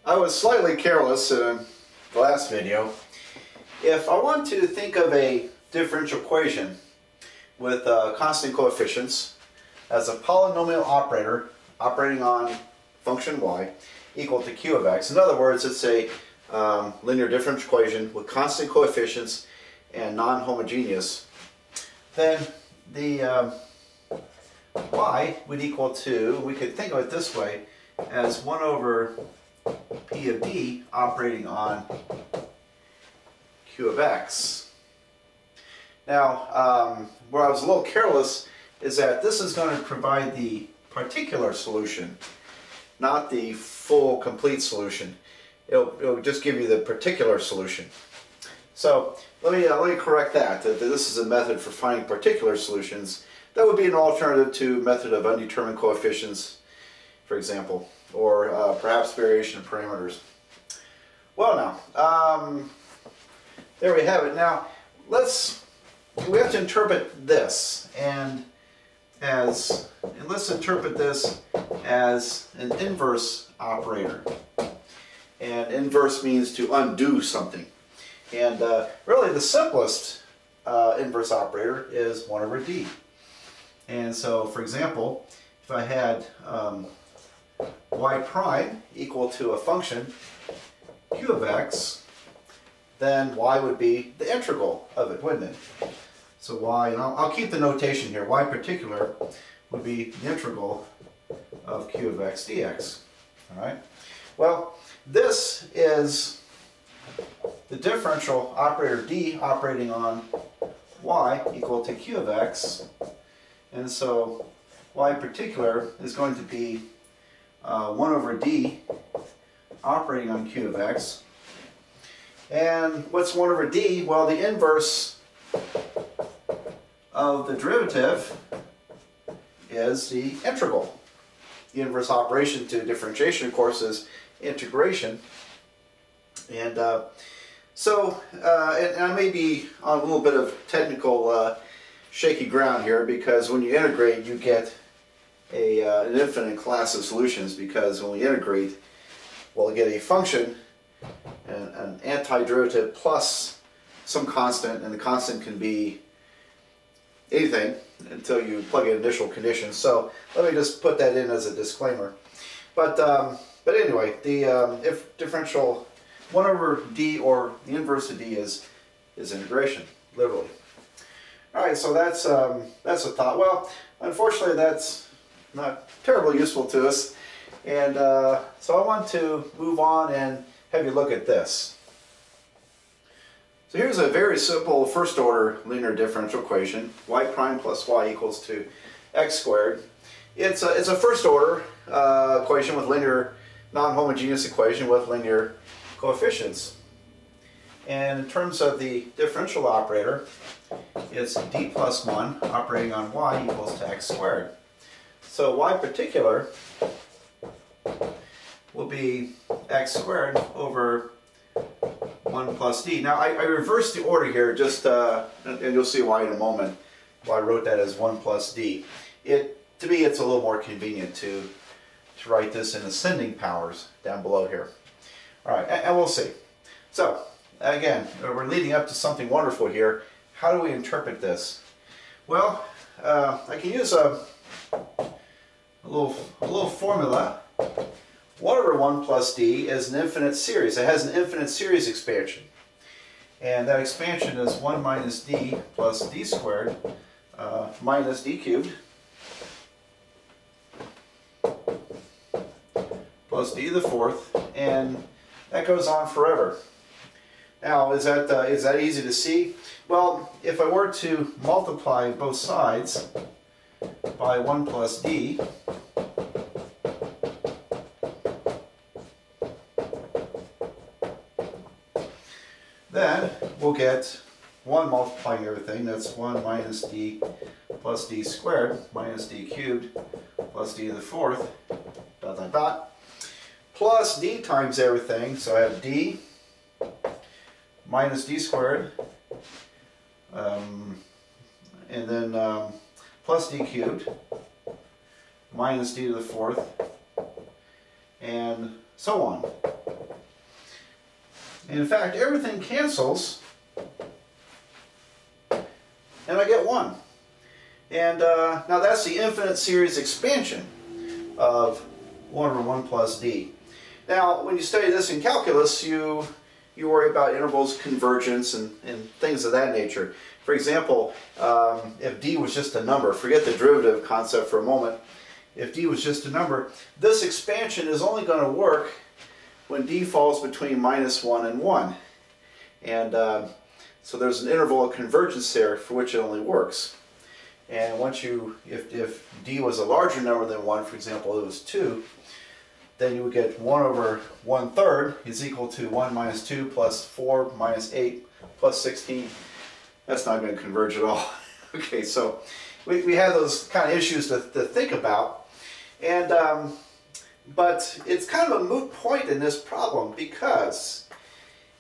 I was slightly careless in the last video. If I want to think of a differential equation with constant coefficients as a polynomial operator operating on function y equal to q of x, in other words, it's a linear differential equation with constant coefficients and non-homogeneous, then the y would equal to, we could think of it this way, as 1 over p of d operating on q of x. Now, where I was a little careless is that this is going to provide the particular solution, not the full, complete solution. It'll just give you the particular solution. So let me correct that. This is a method for finding particular solutions. That would be an alternative to method of undetermined coefficients, for example, or perhaps variation of parameters. Well, now there we have it. Now we have to interpret this let's interpret this as an inverse operator. And inverse means to undo something. And really the simplest inverse operator is 1 over d. And so, for example, if I had y prime equal to a function q of x, then y would be the integral of it, wouldn't it? So y, and I'll keep the notation here, y particular would be the integral of q of x dx. All right? Well, this is the differential operator d operating on y equal to q of x, and so y particular is going to be 1 over d operating on q of x. And what's 1 over d? Well, the inverse of the derivative is the integral. The inverse operation to differentiation, of course, is integration. And and I may be on a little bit of technical shaky ground here, because when you integrate, you get an infinite class of solutions, because when we integrate, we'll get a function, an antiderivative plus some constant, and the constant can be anything until you plug in initial conditions. So let me just put that in as a disclaimer. But anyway, if differential 1 over d, or the inverse of d, is integration, literally. All right, so that's a thought. Well, unfortunately, that's not terribly useful to us, and so I want to move on and have you look at this. So here's a very simple first-order linear differential equation: y prime plus y equals to x squared. It's a first-order equation with linear, non-homogeneous equation with linear coefficients. And in terms of the differential operator, it's d plus 1 operating on y equals to x squared. So y particular will be x squared over 1 plus d. Now I reversed the order here, just and you'll see why in a moment, why I wrote that as 1 plus d. To me, it's a little more convenient to write this in ascending powers down below here. All right, and we'll see. So again, we're leading up to something wonderful here. How do we interpret this? Well, I can use a little formula. 1 over 1 plus d is an infinite series. It has an infinite series expansion. And that expansion is 1 minus d plus d squared minus d cubed plus d to the fourth, and that goes on forever. Now, is that easy to see? Well, if I were to multiply both sides by 1 plus d, then we'll get 1 multiplying everything. That's 1 minus d plus d squared minus d cubed plus d to the fourth, dot, dot, dot, plus d times everything. So I have d minus d squared, and then plus d cubed minus d to the fourth, and so on. And in fact, everything cancels, and I get 1. And now that's the infinite series expansion of 1 over 1 plus d. Now, when you study this in calculus, you worry about intervals, convergence, and things of that nature. For example, if d was just a number, forget the derivative concept for a moment. If d was just a number, this expansion is only going to work when d falls between -1 and 1. And so there's an interval of convergence there for which it only works. And once if d was a larger number than 1, for example, it was 2, then you would get 1 over 1/3 is equal to 1 minus 2 plus 4 minus 8 plus 16. That's not going to converge at all. Okay, so we have those kind of issues to think about. And but it's kind of a moot point in this problem, because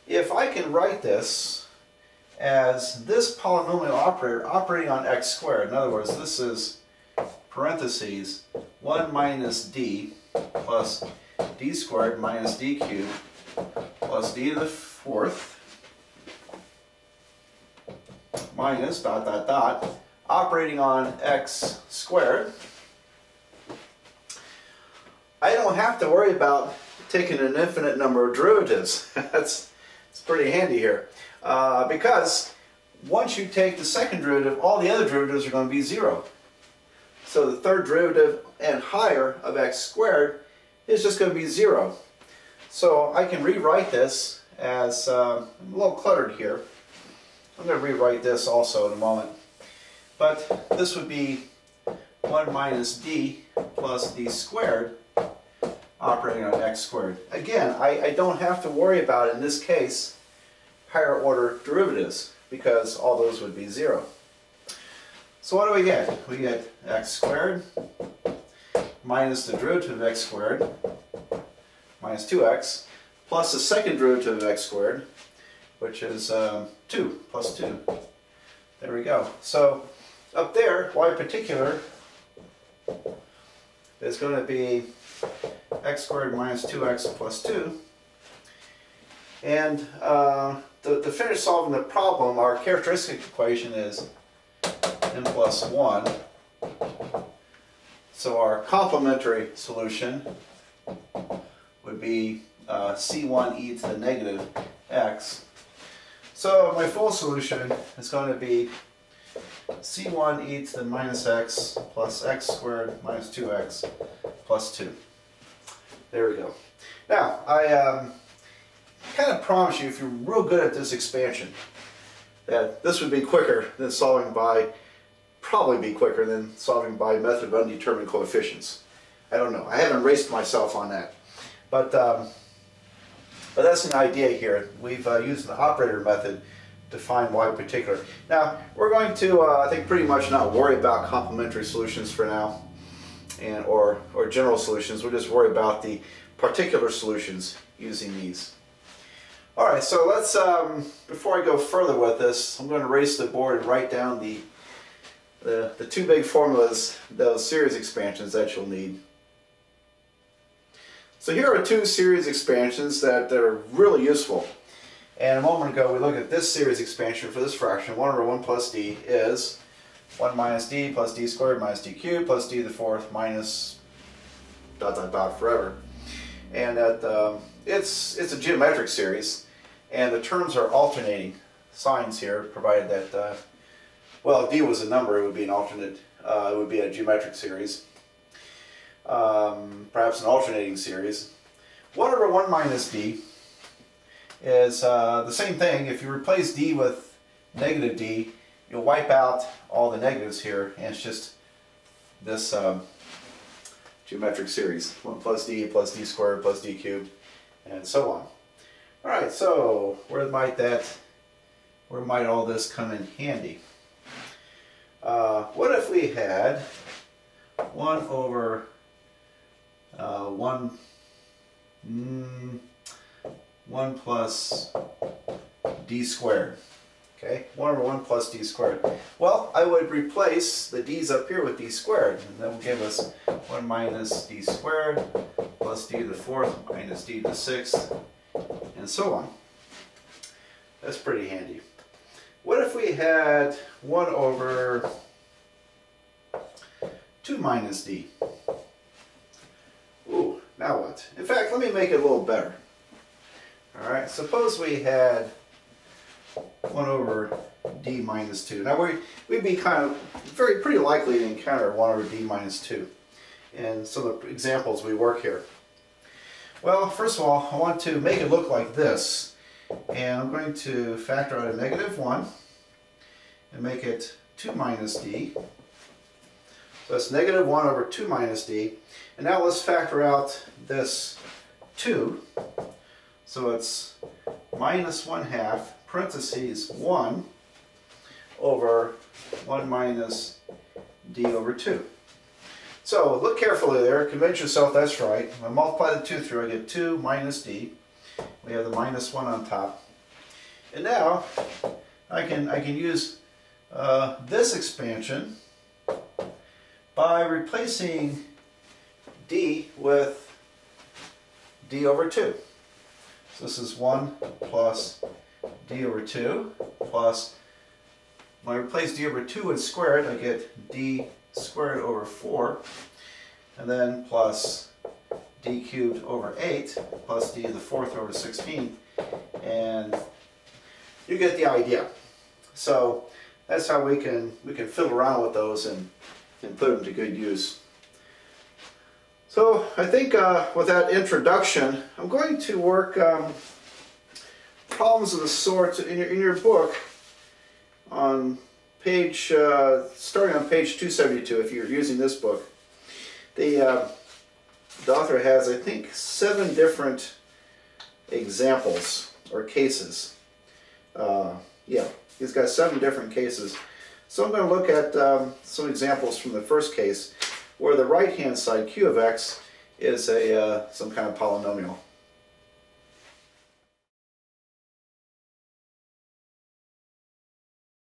if I can write this as this polynomial operator operating on x squared, in other words, this is parentheses 1 minus d plus d squared minus d cubed plus d to the 4th minus dot dot dot operating on x squared, I don't have to worry about taking an infinite number of derivatives. It's pretty handy here. Because once you take the second derivative, all the other derivatives are going to be 0. So the third derivative and higher of x squared is just going to be 0. So I can rewrite this as a little cluttered here. I'm going to rewrite this also in a moment. But this would be 1 minus d plus d squared operating on x squared. Again, I don't have to worry about, in this case, higher order derivatives, because all those would be 0. So what do we get? We get x squared minus the derivative of x squared minus 2x plus the second derivative of x squared, which is 2 plus 2. There we go. So up there, y particular is going to be x squared minus 2x plus 2. And to finish solving the problem, our characteristic equation is n plus 1. So our complementary solution would be c1e to the negative x. So my full solution is going to be c1e to the minus x plus x squared minus 2x plus 2. There we go. Now, I kind of promise you, if you're real good at this expansion, that this would be quicker than solving by, probably be quicker than solving by method of undetermined coefficients. I don't know. I haven't raced myself on that. But that's an idea here. We've used the operator method to find y particular. Now, we're going to, I think, pretty much not worry about complementary solutions for now, and or general solutions. We'll just worry about the particular solutions using these. Alright, so let's, before I go further with this, I'm going to erase the board and write down the two big formulas, those series expansions that you'll need. So here are two series expansions that are really useful. And a moment ago we looked at this series expansion for this fraction. 1 over 1 plus d is 1 minus d plus d squared minus d cubed plus d to the 4th minus dot dot dot forever. And that it's a geometric series, and the terms are alternating signs here, provided that, well, if d was a number, it would be an alternate, it would be a geometric series. Perhaps an alternating series. 1 over 1 minus d is the same thing. If you replace d with negative d, you'll wipe out all the negatives here, and it's just this geometric series. 1 plus d squared plus d cubed, and so on. Alright, so where might all this come in handy? What if we had 1 over 1 plus d squared? Okay, 1 over 1 plus d squared. Well, I would replace the d's up here with d squared, and that will give us 1 minus d squared plus d to the 4th minus d to the 6th, and so on. That's pretty handy. What if we had 1 over 2 minus d? Ooh, now what? In fact, let me make it a little better. Alright, suppose we had 1 over d minus 2. Now we'd be kind of pretty likely to encounter 1 over d minus 2 in some of the examples we work here. Well, first of all, I want to make it look like this. And I'm going to factor out a -1 and make it 2 minus d. So that's -1 over 2 minus d. And now let's factor out this 2. So it's -1/2 parentheses 1 over 1 minus d over 2. So look carefully there, convince yourself that's right. When I multiply the 2 through, I get 2 minus d. We have the -1 on top. And now I can use this expansion by replacing d with d over 2. So this is 1 plus d over 2 plus, when I replace d over 2 and square it, I get d squared over 4, and then plus d cubed over 8 plus d to the 4th over 16, and you get the idea. So that's how we can fiddle around with those and put them to good use. So I think with that introduction, I'm going to work problems of the sort in your book on page starting on page 272 if you're using this book. The author has, I think, 7 different examples or cases. Yeah, he's got 7 different cases. So I'm going to look at some examples from the first case where the right-hand side, q of x, is some kind of polynomial.